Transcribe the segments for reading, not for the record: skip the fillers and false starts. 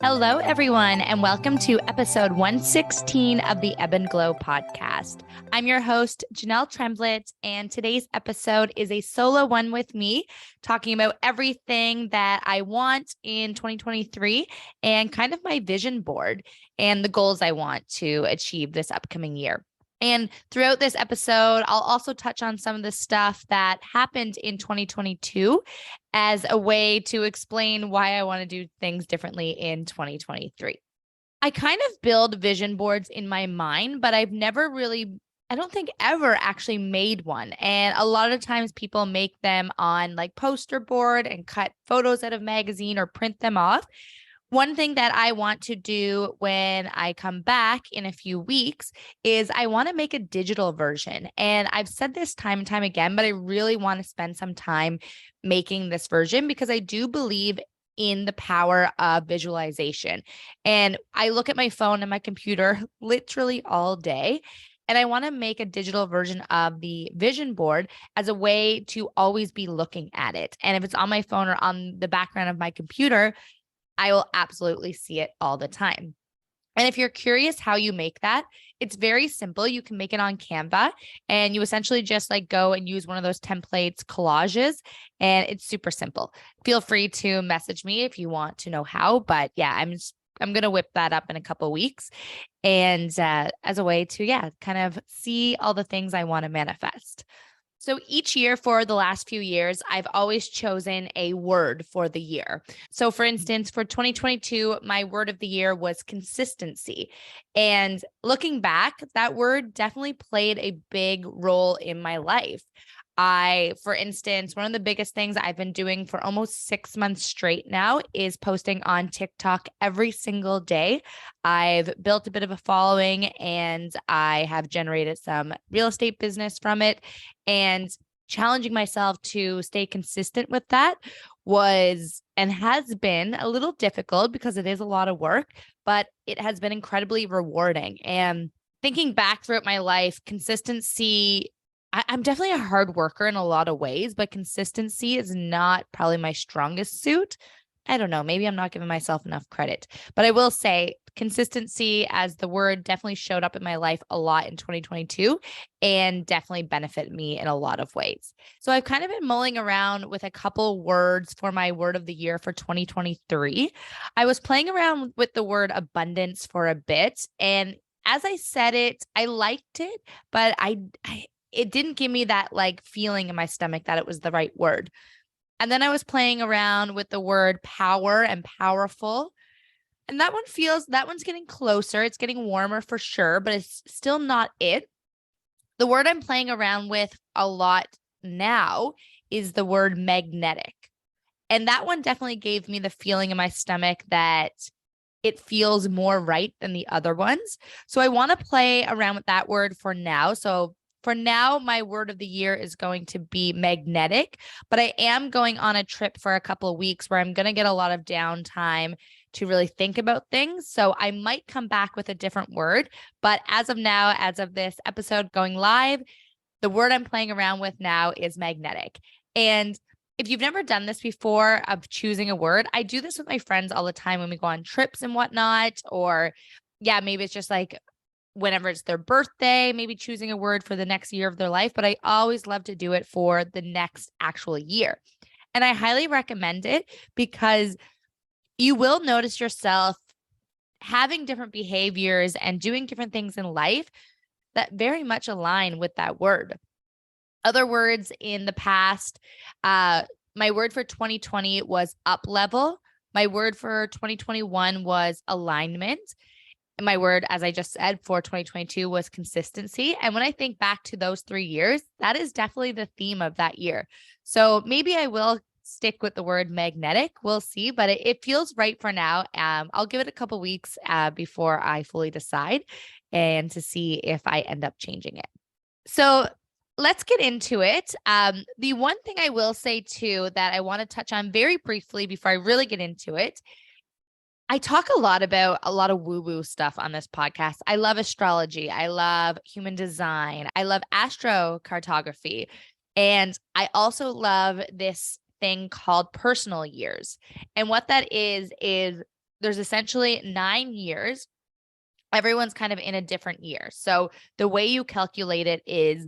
Hello, everyone, and welcome to episode 116 of the Ebb and Glow podcast. I'm your host, Jenelle Tremblett, and today's episode is a solo one with me, talking about everything that I want in 2023 and kind of my vision board and the goals I want to achieve this upcoming year. And throughout this episode, I'll also touch on some of the stuff that happened in 2022 as a way to explain why I want to do things differently in 2023. I kind of build vision boards in my mind, but I've never really, I don't think ever actually made one. And a lot of times people make them on like poster board and cut photos out of magazine or print them off. One thing that I want to do when I come back in a few weeks is I want to make a digital version. And I've said this time and time again, but I really want to spend some time making this version because I do believe in the power of visualization. And I look at my phone and my computer literally all day. And I want to make a digital version of the vision board as a way to always be looking at it. And if it's on my phone or on the background of my computer, I will absolutely see it all the time. And if you're curious how you make that, it's very simple. You can make it on Canva and you essentially just like go and use one of those templates, collages, and it's super simple. Feel free to message me if you want to know how, but yeah, I'm going to whip that up in a couple of weeks and as a way to, kind of see all the things I want to manifest. So each year for the last few years, I've always chosen a word for the year. So for instance, for 2022, my word of the year was consistency. And looking back, that word definitely played a big role in my life. For instance, one of the biggest things I've been doing for almost 6 months straight now is posting on TikTok every single day. I've built a bit of a following and I have generated some real estate business from it. And challenging myself to stay consistent with that was and has been a little difficult because it is a lot of work, but it has been incredibly rewarding. And thinking back throughout my life, consistency, I'm definitely a hard worker in a lot of ways, but consistency is not probably my strongest suit. I don't know. Maybe I'm not giving myself enough credit, but I will say consistency as the word definitely showed up in my life a lot in 2022 and definitely benefited me in a lot of ways. So I've kind of been mulling around with a couple words for my word of the year for 2023. I was playing around with the word abundance for a bit. And as I said it, I liked it, but it didn't give me that like feeling in my stomach that it was the right word. And then I was playing around with the word power and powerful. And that one's getting closer. It's getting warmer for sure, but it's still not it. The word I'm playing around with a lot now is the word magnetic. And that one definitely gave me the feeling in my stomach that it feels more right than the other ones. So I want to play around with that word for now. So for now, my word of the year is going to be magnetic, but I am going on a trip for a couple of weeks where I'm going to get a lot of downtime to really think about things. So I might come back with a different word, but as of now, as of this episode going live, the word I'm playing around with now is magnetic. And if you've never done this before of choosing a word, I do this with my friends all the time when we go on trips and whatnot, or maybe it's just like whenever it's their birthday, maybe choosing a word for the next year of their life, but I always love to do it for the next actual year. And I highly recommend it because you will notice yourself having different behaviors and doing different things in life that very much align with that word. Other words in the past, my word for 2020 was up level. My word for 2021 was alignment. My word, as I just said, for 2022 was consistency. And when I think back to those 3 years, that is definitely the theme of that year. So maybe I will stick with the word magnetic. We'll see, but it feels right for now. I'll give it a couple weeks before I fully decide and to see if I end up changing it. So let's get into it. The one thing I will say too that I want to touch on very briefly before I really get into it, I talk a lot about a lot of woo-woo stuff on this podcast. I love astrology. I love human design. I love astrocartography. And I also love this thing called personal years. And what that is there's essentially 9 years. Everyone's kind of in a different year. So the way you calculate it is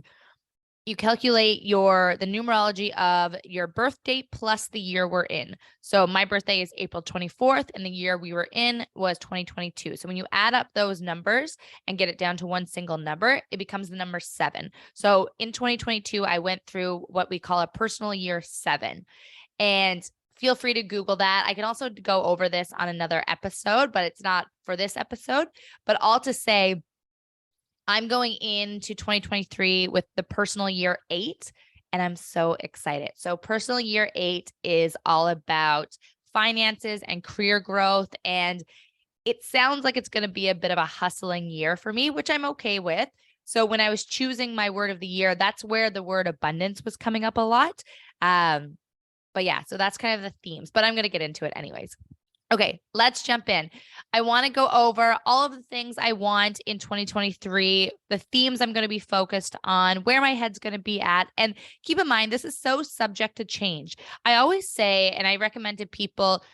you calculate the numerology of your birth date plus the year we're in. So my birthday is April 24th and the year we were in was 2022. So when you add up those numbers and get it down to one single number, it becomes the number 7. So in 2022, I went through what we call a personal year 7. And feel free to Google that. I can also go over this on another episode, but it's not for this episode. But all to say, I'm going into 2023 with the personal year 8, and I'm so excited. So personal year 8 is all about finances and career growth. And it sounds like it's going to be a bit of a hustling year for me, which I'm okay with. So when I was choosing my word of the year, that's where the word abundance was coming up a lot. But yeah, so that's kind of the themes, but I'm going to get into it anyways. Okay, let's jump in. I want to go over all of the things I want in 2023, the themes I'm going to be focused on, where my head's going to be at. And keep in mind, this is so subject to change. I always say, and I recommend to people,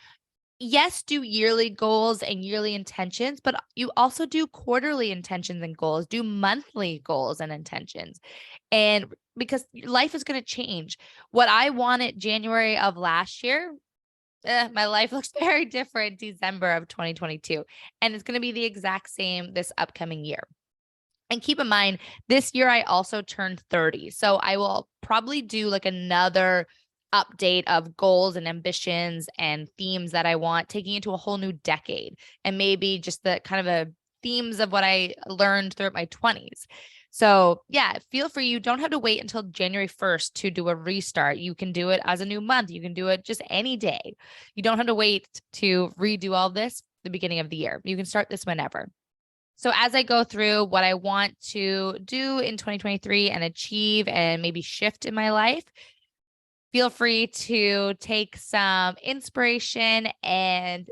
yes, do yearly goals and yearly intentions, but you also do quarterly intentions and goals, do monthly goals and intentions. And because life is going to change. What I wanted January of last year, my life looks very different December of 2022. And it's going to be the exact same this upcoming year. And keep in mind, this year I also turned 30. So I will probably do like another update of goals and ambitions and themes that I want, taking into a whole new decade. And maybe just the kind of a themes of what I learned throughout my 20s. So yeah, feel free. You don't have to wait until January 1st to do a restart. You can do it as a new month. You can do it just any day. You don't have to wait to redo all this at the beginning of the year. You can start this whenever. So as I go through what I want to do in 2023 and achieve and maybe shift in my life, feel free to take some inspiration and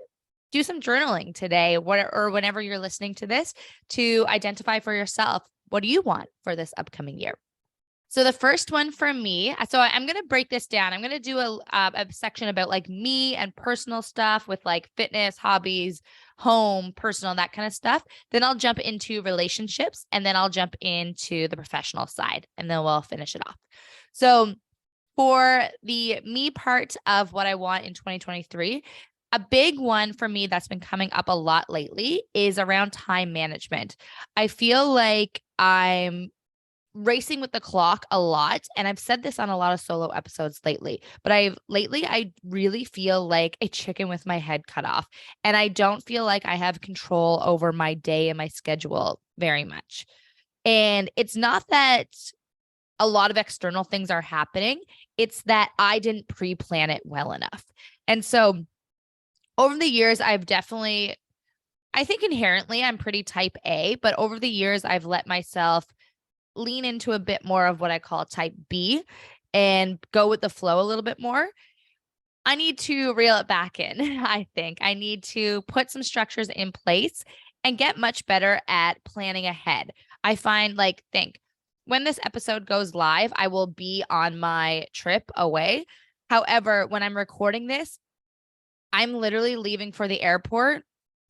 do some journaling today or whenever you're listening to this to identify for yourself, what do you want for this upcoming year? So the first one for me, so I'm going to break this down. I'm going to do a section about like me and personal stuff with like fitness, hobbies, home, personal, that kind of stuff. Then I'll jump into relationships and then I'll jump into the professional side and then we'll finish it off. So for the me part of what I want in 2023, a big one for me that's been coming up a lot lately is around time management. I feel like I'm racing with the clock a lot. And I've said this on a lot of solo episodes lately, but I really feel like a chicken with my head cut off. And I don't feel like I have control over my day and my schedule very much. And it's not that a lot of external things are happening. It's that I didn't pre-plan it well enough. And so over the years, I think inherently I'm pretty type A, but over the years, I've let myself lean into a bit more of what I call type B and go with the flow a little bit more. I need to reel it back in. I think I need to put some structures in place and get much better at planning ahead. I find when this episode goes live, I will be on my trip away. However, when I'm recording this, I'm literally leaving for the airport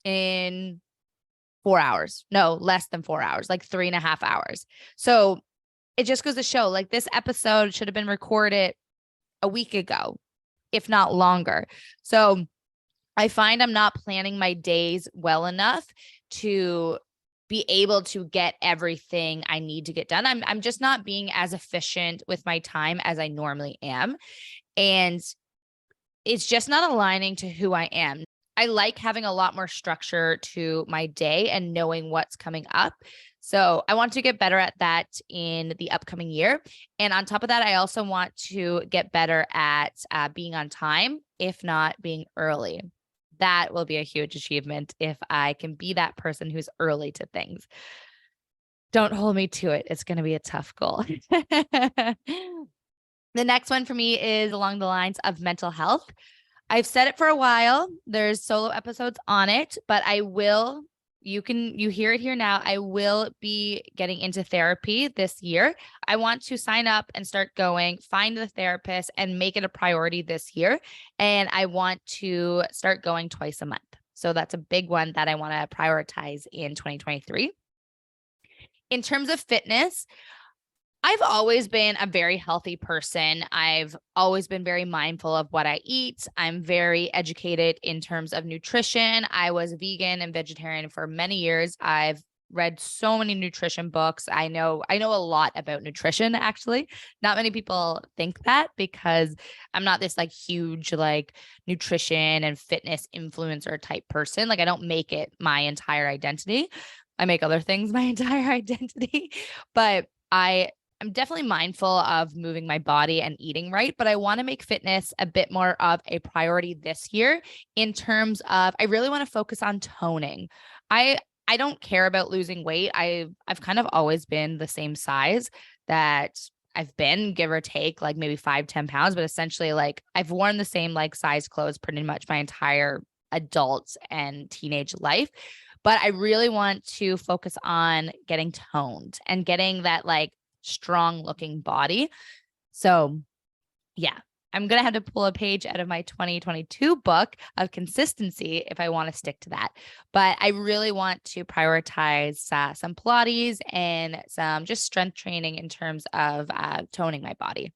in 4 hours. No, less than 4 hours, like 3.5 hours. So it just goes to show like this episode should have been recorded a week ago, if not longer. So I find I'm not planning my days well enough to be able to get everything I need to get done. I'm just not being as efficient with my time as I normally am. And it's just not aligning to who I am. I like having a lot more structure to my day and knowing what's coming up. So I want to get better at that in the upcoming year. And on top of that, I also want to get better at being on time, if not being early. That will be a huge achievement if I can be that person who's early to things. Don't hold me to it. It's going to be a tough goal. The next one for me is along the lines of mental health. I've said it for a while. There's solo episodes on it, but you hear it here now. I will be getting into therapy this year. I want to sign up and start going, find the therapist and make it a priority this year. And I want to start going twice a month. So that's a big one that I want to prioritize in 2023. In terms of fitness, I've always been a very healthy person. I've always been very mindful of what I eat. I'm very educated in terms of nutrition. I was vegan and vegetarian for many years. I've read so many nutrition books. I know a lot about nutrition, actually. Not many people think that because I'm not this like huge like nutrition and fitness influencer type person. Like I don't make it my entire identity. I make other things my entire identity, but I'm definitely mindful of moving my body and eating right, but I want to make fitness a bit more of a priority this year in terms of I really want to focus on toning. I don't care about losing weight. I've kind of always been the same size that I've been, give or take, like maybe 5-10 pounds, but essentially like I've worn the same like size clothes pretty much my entire adult and teenage life. But I really want to focus on getting toned and getting that like strong looking body. So yeah, I'm going to have to pull a page out of my 2022 book of consistency if I want to stick to that. But I really want to prioritize some Pilates and some just strength training in terms of toning my body.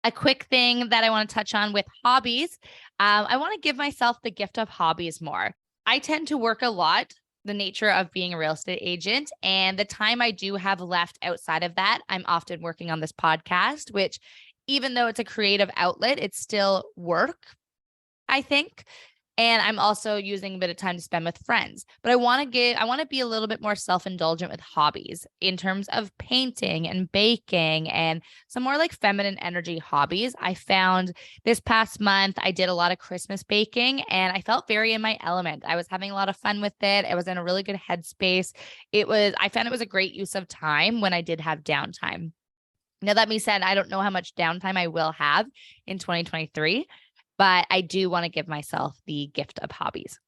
A quick thing that I want to touch on with hobbies. I want to give myself the gift of hobbies more. I tend to work a lot, the nature of being a real estate agent, and the time I do have left outside of that, I'm often working on this podcast, which even though it's a creative outlet, it's still work, I think. And I'm also using a bit of time to spend with friends. But I want to be a little bit more self-indulgent with hobbies in terms of painting and baking and some more like feminine energy hobbies. I found this past month, I did a lot of Christmas baking and I felt very in my element. I was having a lot of fun with it. I was in a really good headspace. I found it was a great use of time when I did have downtime. Now, that being said, I don't know how much downtime I will have in 2023. But I do want to give myself the gift of hobbies.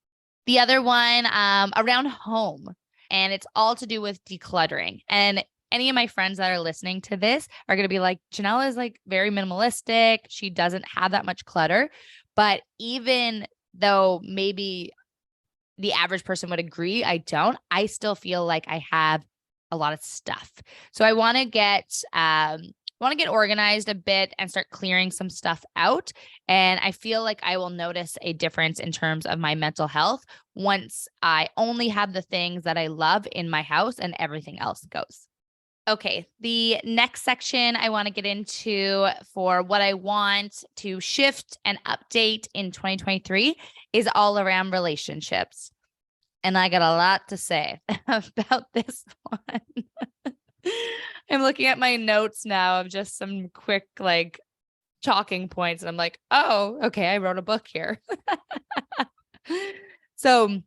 The other one around home, and it's all to do with decluttering. And any of my friends that are listening to this are going to be like, Jenelle is like very minimalistic. She doesn't have that much clutter. But even though maybe the average person would agree, I still feel like I have a lot of stuff. So I want to get organized a bit and start clearing some stuff out. And I feel like I will notice a difference in terms of my mental health once I only have the things that I love in my house and everything else goes. Okay, the next section I want to get into for what I want to shift and update in 2023 is all around relationships. And I got a lot to say about this one. I'm looking at my notes now of just some quick like talking points. And I'm like, oh, okay, I wrote a book here. So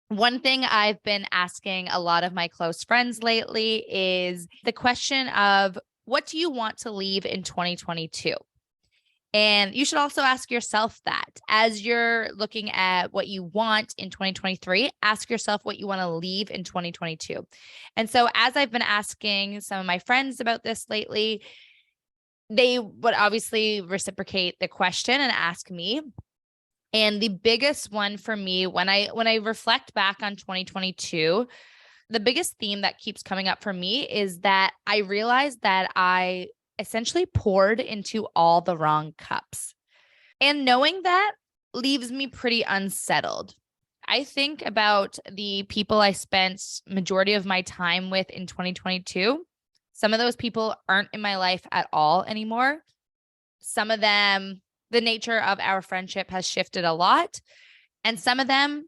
one thing I've been asking a lot of my close friends lately is the question of what do you want to leave in 2022? And you should also ask yourself that as you're looking at what you want in 2023, ask yourself what you want to leave in 2022. And so as I've been asking some of my friends about this lately, they would obviously reciprocate the question and ask me. And the biggest one for me, when I reflect back on 2022, the biggest theme that keeps coming up for me is that I realized that I essentially poured into all the wrong cups. And knowing that leaves me pretty unsettled. I think about the people I spent majority of my time with in 2022. Some of those people aren't in my life at all anymore. Some of them, the nature of our friendship has shifted a lot. And some of them,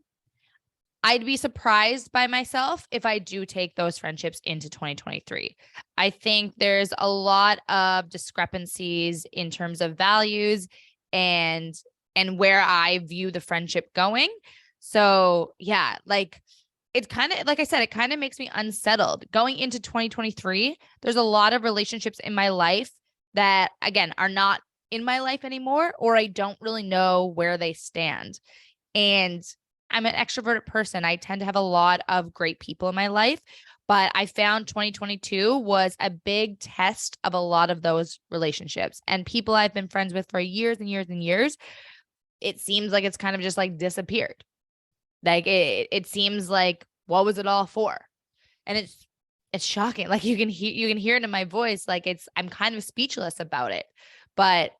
I'd be surprised by myself if I do take those friendships into 2023. I think there's a lot of discrepancies in terms of values and where I view the friendship going. So yeah, like it's kind of, like I said, it kind of makes me unsettled going into 2023. There's a lot of relationships in my life that again are not in my life anymore, or I don't really know where they stand. And I'm an extroverted person. I tend to have a lot of great people in my life, but I found 2022 was a big test of a lot of those relationships and people I've been friends with for years and years and years. It seems like it's kind of just like disappeared. Like it seems like, what was it all for? And it's shocking. Like you can hear it in my voice. Like I'm kind of speechless about it, but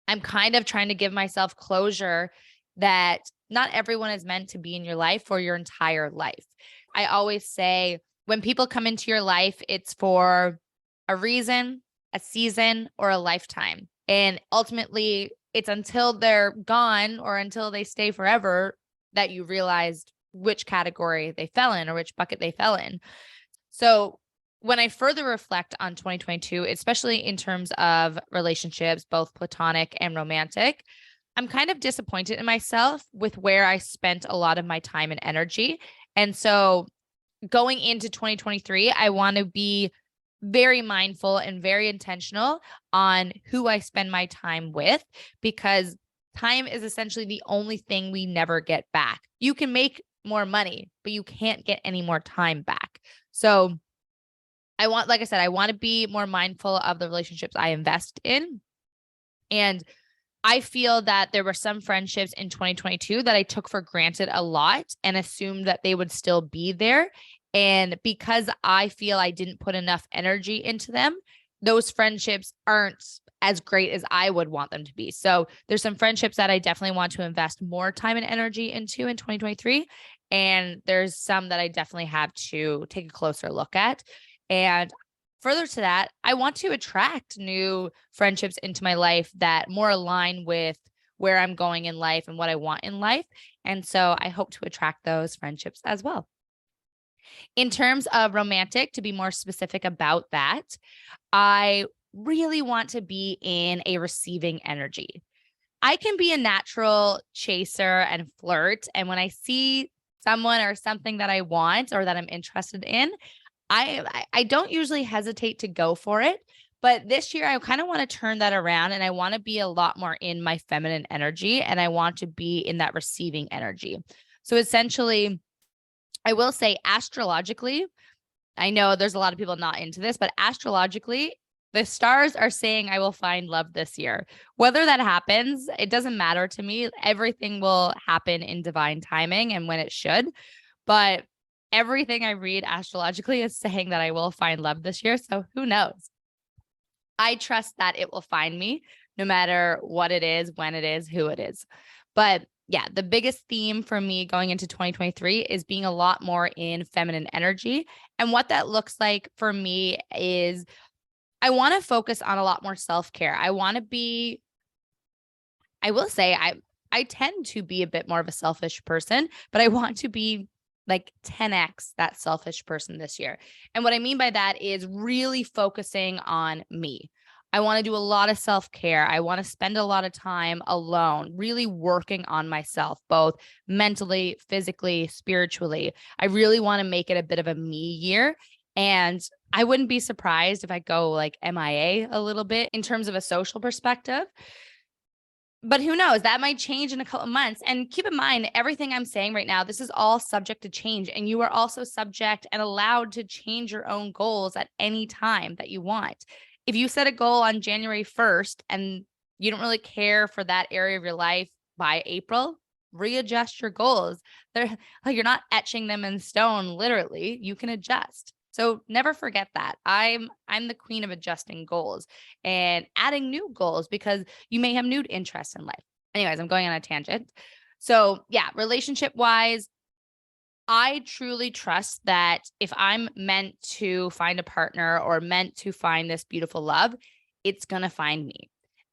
I'm kind of trying to give myself closure that not everyone is meant to be in your life for your entire life. I always say when people come into your life, it's for a reason, a season, or a lifetime. And ultimately, it's until they're gone or until they stay forever that you realize which category they fell in or which bucket they fell in. So when I further reflect on 2022, especially in terms of relationships, both platonic and romantic, I'm kind of disappointed in myself with where I spent a lot of my time and energy. And so going into 2023, I want to be very mindful and very intentional on who I spend my time with, because time is essentially the only thing we never get back. You can make more money, but you can't get any more time back. So like I said, I want to be more mindful of the relationships I invest in. And I feel that there were some friendships in 2022 that I took for granted a lot and assumed that they would still be there. And because I feel I didn't put enough energy into them, those friendships aren't as great as I would want them to be. So there's some friendships that I definitely want to invest more time and energy into in 2023. And there's some that I definitely have to take a closer look at. And further to that, I want to attract new friendships into my life that more align with where I'm going in life and what I want in life. And so I hope to attract those friendships as well. In terms of romantic, to be more specific about that, I really want to be in a receiving energy. I can be a natural chaser and flirt. And when I see someone or something that I want or that I'm interested in, I don't usually hesitate to go for it, but this year I kind of want to turn that around and I want to be a lot more in my feminine energy and I want to be in that receiving energy. So essentially, I will say astrologically, I know there's a lot of people not into this, but astrologically, the stars are saying I will find love this year. Whether that happens, it doesn't matter to me. Everything will happen in divine timing and when it should. But everything I read astrologically is saying that I will find love this year. So who knows? I trust that it will find me no matter what it is, when it is, who it is. But yeah, the biggest theme for me going into 2023 is being a lot more in feminine energy. And what that looks like for me is I want to focus on a lot more self-care. I will say I tend to be a bit more of a selfish person, but I want to be like 10x that selfish person this year. And what I mean by that is really focusing on me. I want to do a lot of self-care. I want to spend a lot of time alone, really working on myself, both mentally, physically, spiritually. I really want to make it a bit of a me year. And I wouldn't be surprised if I go like MIA a little bit in terms of a social perspective. But who knows? That might change in a couple of months. And keep in mind, everything I'm saying right now, this is all subject to change. And you are also subject and allowed to change your own goals at any time that you want. If you set a goal on January 1st and you don't really care for that area of your life by April, readjust your goals. They're like you're not etching them in stone, literally. You can adjust. So never forget that. I'm the queen of adjusting goals and adding new goals because you may have new interests in life. Anyways, I'm going on a tangent. So yeah, relationship wise, I truly trust that if I'm meant to find a partner or meant to find this beautiful love, it's going to find me.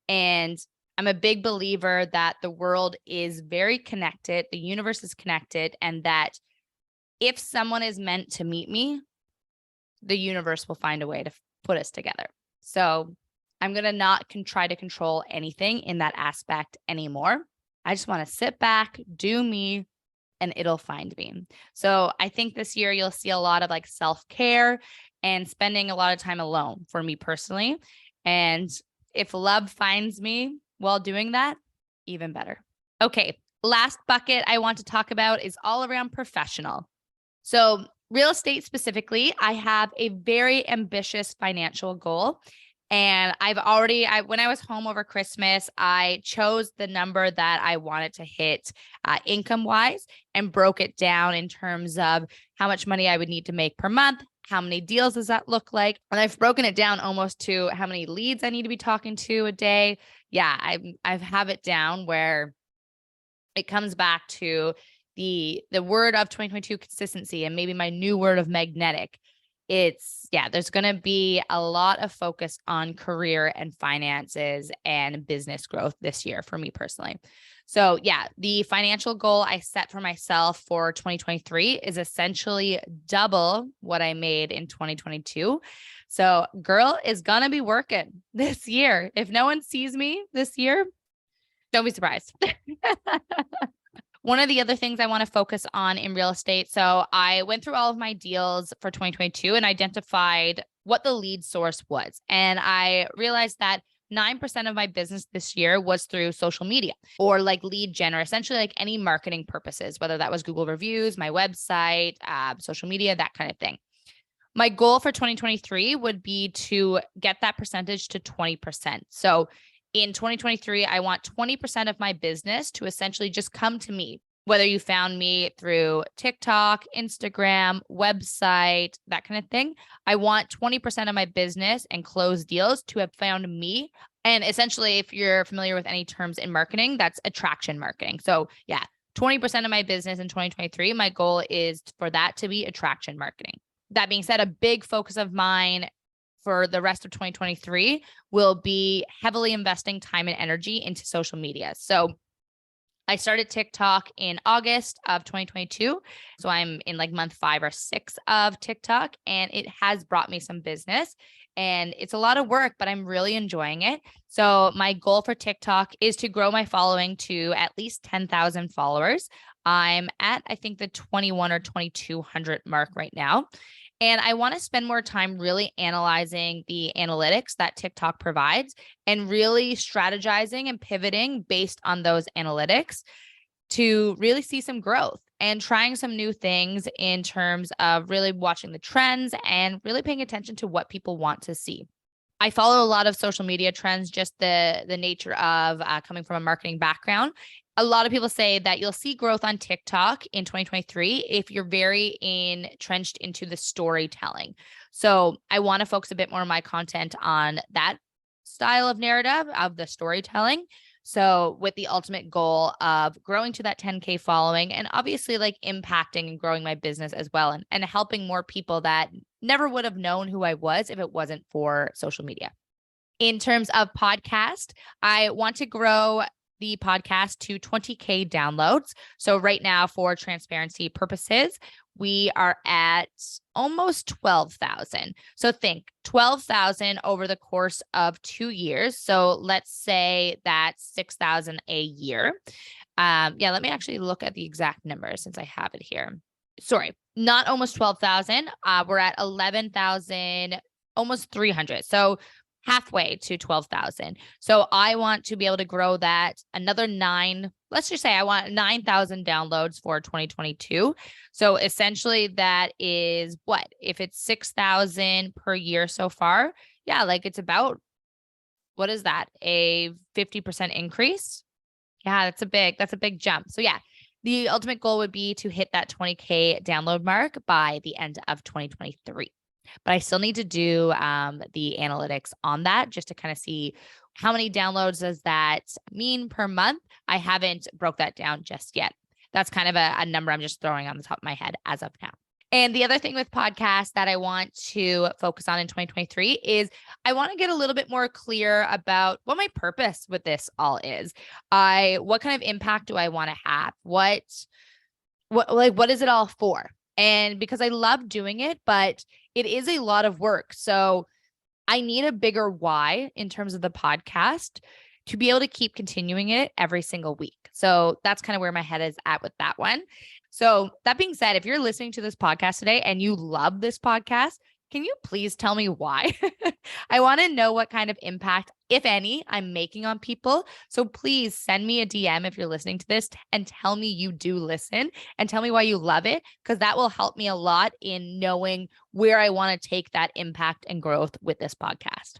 And I'm a big believer that the world is very connected. The universe is connected. And that if someone is meant to meet me, the universe will find a way to put us together. So I'm going to not try to control anything in that aspect anymore. I just want to sit back, do me, and it'll find me. So I think this year you'll see a lot of like self-care and spending a lot of time alone for me personally. And if love finds me while doing that, even better. Okay, last bucket I want to talk about is all around professional. So real estate specifically, I have a very ambitious financial goal. And when I was home over Christmas, I chose the number that I wanted to hit income wise and broke it down in terms of how much money I would need to make per month. How many deals does that look like? And I've broken it down almost to how many leads I need to be talking to a day. Yeah, I have it down where it comes back to the word of 2022, consistency, and maybe my new word of magnetic. There's going to be a lot of focus on career and finances and business growth this year for me personally. So yeah, the financial goal I set for myself for 2023 is essentially double what I made in 2022. So girl is going to be working this year. If no one sees me this year, don't be surprised. One of the other things I want to focus on in real estate. So I went through all of my deals for 2022 and identified what the lead source was. And I realized that 9% of my business this year was through social media or like lead gen, or essentially like any marketing purposes, whether that was Google reviews, my website, social media, that kind of thing. My goal for 2023 would be to get that percentage to 20%. So in 2023, I want 20% of my business to essentially just come to me, whether you found me through TikTok, Instagram, website, that kind of thing. I want 20% of my business and closed deals to have found me. And essentially, if you're familiar with any terms in marketing, that's attraction marketing. So yeah, 20% of my business in 2023, my goal is for that to be attraction marketing. That being said, a big focus of mine for the rest of 2023 will be heavily investing time and energy into social media. So I started TikTok in August of 2022. So I'm in like month 5 or 6 of TikTok, and it has brought me some business, and it's a lot of work, but I'm really enjoying it. So my goal for TikTok is to grow my following to at least 10,000 followers. I'm at, I think, the 21 or 2,200 mark right now. And I want to spend more time really analyzing the analytics that TikTok provides and really strategizing and pivoting based on those analytics to really see some growth and trying some new things in terms of really watching the trends and really paying attention to what people want to see. I follow a lot of social media trends, just the nature of coming from a marketing background. A lot of people say that you'll see growth on TikTok in 2023 if you're very entrenched into the storytelling. So I want to focus a bit more of my content on that style of narrative of the storytelling. So with the ultimate goal of growing to that 10K following and obviously like impacting and growing my business as well, and helping more people that never would have known who I was if it wasn't for social media. In terms of podcast, I want to grow the podcast to 20K downloads. So right now, for transparency purposes, we are at almost 12,000. So think 12,000 over the course of 2 years. So let's say that's 6,000 a year. Let me actually look at the exact number since I have it here. Sorry, not almost 12,000. We're at 11,000, almost 300. So halfway to 12,000. So I want to be able to grow that another 9. Let's just say I want 9,000 downloads for 2022. So essentially that is what? If it's 6,000 per year so far, yeah, like it's about, what is that? A 50% increase? Yeah, that's a big jump. So yeah, the ultimate goal would be to hit that 20K download mark by the end of 2023. But I still need to do the analytics on that just to kind of see how many downloads does that mean per month. I haven't broke that down just yet. That's kind of a number I'm just throwing on the top of my head as of now. And the other thing with podcasts that I want to focus on in 2023 is I want to get a little bit more clear about what my purpose with this all is. What kind of impact do I want to have? What is it all for? And because I love doing it, but it is a lot of work. So I need a bigger why in terms of the podcast to be able to keep continuing it every single week. So that's kind of where my head is at with that one. So that being said, if you're listening to this podcast today and you love this podcast, can you please tell me why? I want to know what kind of impact, if any, I'm making on people. So please send me a DM if you're listening to this and tell me you do listen and tell me why you love it, because that will help me a lot in knowing where I want to take that impact and growth with this podcast.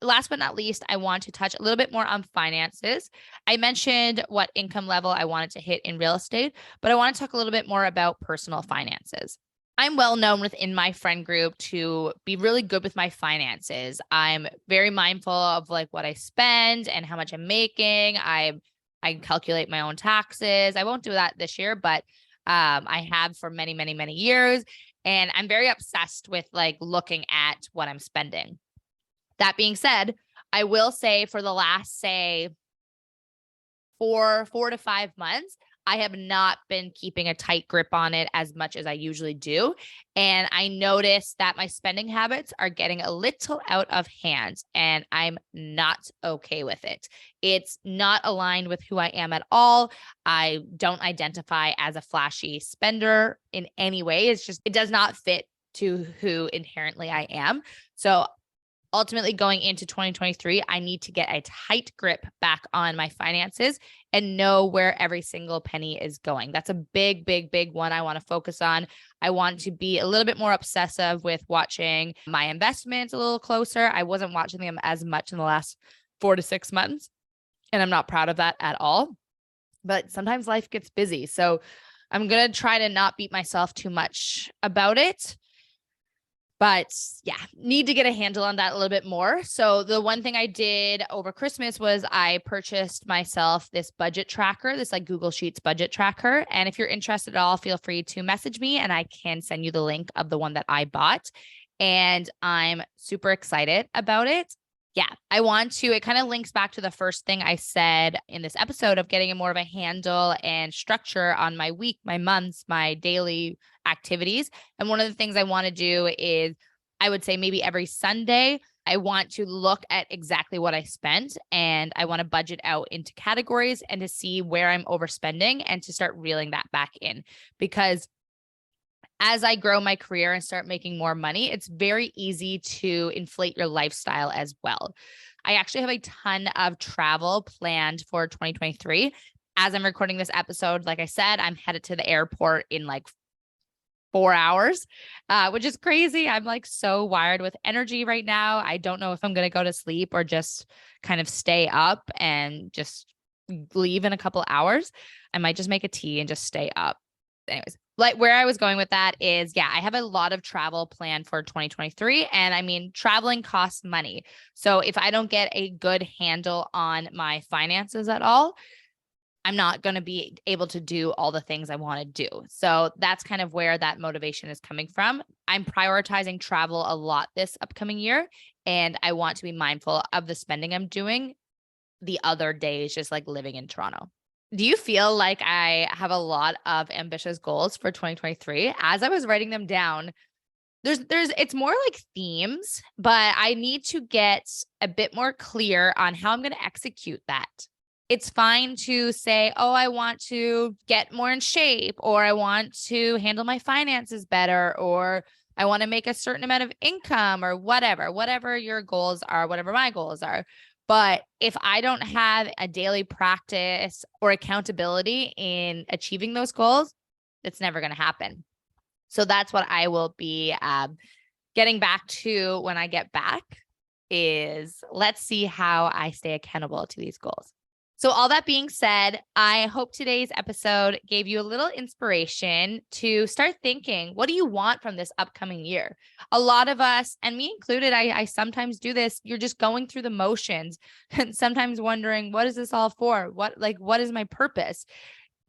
last but not least, I want to touch a little bit more on finances. I mentioned what income level I wanted to hit in real estate, but I want to talk a little bit more about personal finances. I'm well known within my friend group to be really good with my finances. I'm very mindful of like what I spend and how much I'm making. I calculate my own taxes. I won't do that this year, but I have for many, many, many years. And I'm very obsessed with like looking at what I'm spending. That being said, I will say for the last, say, 4 to 5 months, I have not been keeping a tight grip on it as much as I usually do. And I noticed that my spending habits are getting a little out of hand, and I'm not okay with it. It's not aligned with who I am at all. I don't identify as a flashy spender in any way. It's just, it does not fit to who inherently I am. So ultimately going into 2023, I need to get a tight grip back on my finances and know where every single penny is going. That's a big, big, big one I want to focus on. I want to be a little bit more obsessive with watching my investments a little closer. I wasn't watching them as much in the last 4 to 6 months, and I'm not proud of that at all. But sometimes life gets busy. So I'm going to try to not beat myself too much about it. But yeah, need to get a handle on that a little bit more. So the one thing I did over Christmas was I purchased myself this budget tracker, this like Google Sheets budget tracker. And if you're interested at all, feel free to message me and I can send you the link of the one that I bought. And I'm super excited about it. Yeah, I want to, it kind of links back to the first thing I said in this episode of getting a more of a handle and structure on my week, my months, my daily activities. And one of the things I want to do is, I would say maybe every Sunday, I want to look at exactly what I spent and I want to budget out into categories and to see where I'm overspending and to start reeling that back in. Because as I grow my career and start making more money, it's very easy to inflate your lifestyle as well. I actually have a ton of travel planned for 2023. As I'm recording this episode, like I said, I'm headed to the airport in like 4 hours, which is crazy. I'm like so wired with energy right now. I don't know if I'm going to go to sleep or just kind of stay up and just leave in a couple hours. I might just make a tea and just stay up. Anyways, like where I was going with that is, yeah, I have a lot of travel planned for 2023. And I mean, traveling costs money. So if I don't get a good handle on my finances at all, I'm not going to be able to do all the things I want to do. So that's kind of where that motivation is coming from. I'm prioritizing travel a lot this upcoming year, and I want to be mindful of the spending I'm doing the other days, just like living in Toronto. Do you feel like I have a lot of ambitious goals for 2023? As I was writing them down, it's more like themes, but I need to get a bit more clear on how I'm going to execute that. It's fine to say, oh, I want to get more in shape, or I want to handle my finances better, or I want to make a certain amount of income, or whatever your goals are, whatever my goals are. But if I don't have a daily practice or accountability in achieving those goals, it's never going to happen. So that's what I will be getting back to when I get back is let's see how I stay accountable to these goals. So all that being said, I hope today's episode gave you a little inspiration to start thinking, what do you want from this upcoming year? A lot of us, and me included, I sometimes do this. You're just going through the motions and sometimes wondering, what is this all for? What is my purpose?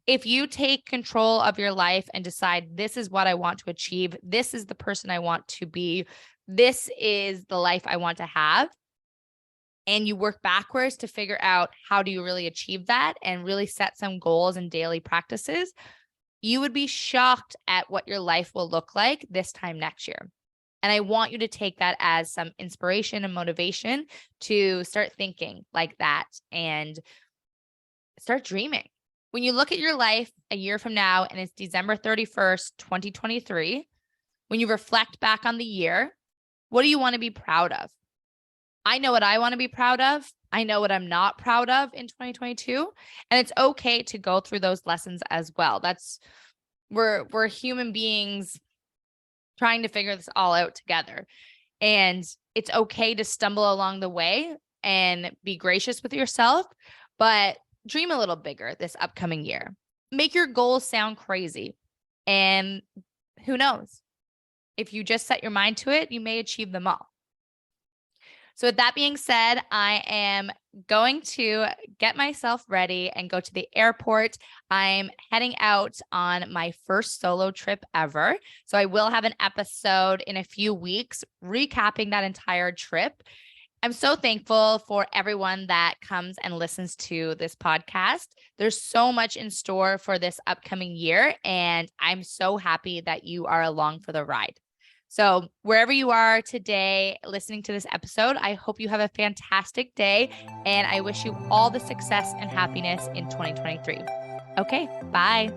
If you take control of your life and decide, this is what I want to achieve, this is the person I want to be, this is the life I want to have, and you work backwards to figure out how do you really achieve that and really set some goals and daily practices, you would be shocked at what your life will look like this time next year. And I want you to take that as some inspiration and motivation to start thinking like that and start dreaming. When you look at your life a year from now and it's December 31st, 2023, when you reflect back on the year, what do you want to be proud of? I know what I want to be proud of. I know what I'm not proud of in 2022. And it's okay to go through those lessons as well. We're human beings trying to figure this all out together. And it's okay to stumble along the way and be gracious with yourself, but dream a little bigger this upcoming year. Make your goals sound crazy. And who knows? If you just set your mind to it, you may achieve them all. So with that being said, I am going to get myself ready and go to the airport. I'm heading out on my first solo trip ever. So I will have an episode in a few weeks recapping that entire trip. I'm so thankful for everyone that comes and listens to this podcast. There's so much in store for this upcoming year, and I'm so happy that you are along for the ride. So wherever you are today listening to this episode, I hope you have a fantastic day, and I wish you all the success and happiness in 2023. Okay, bye.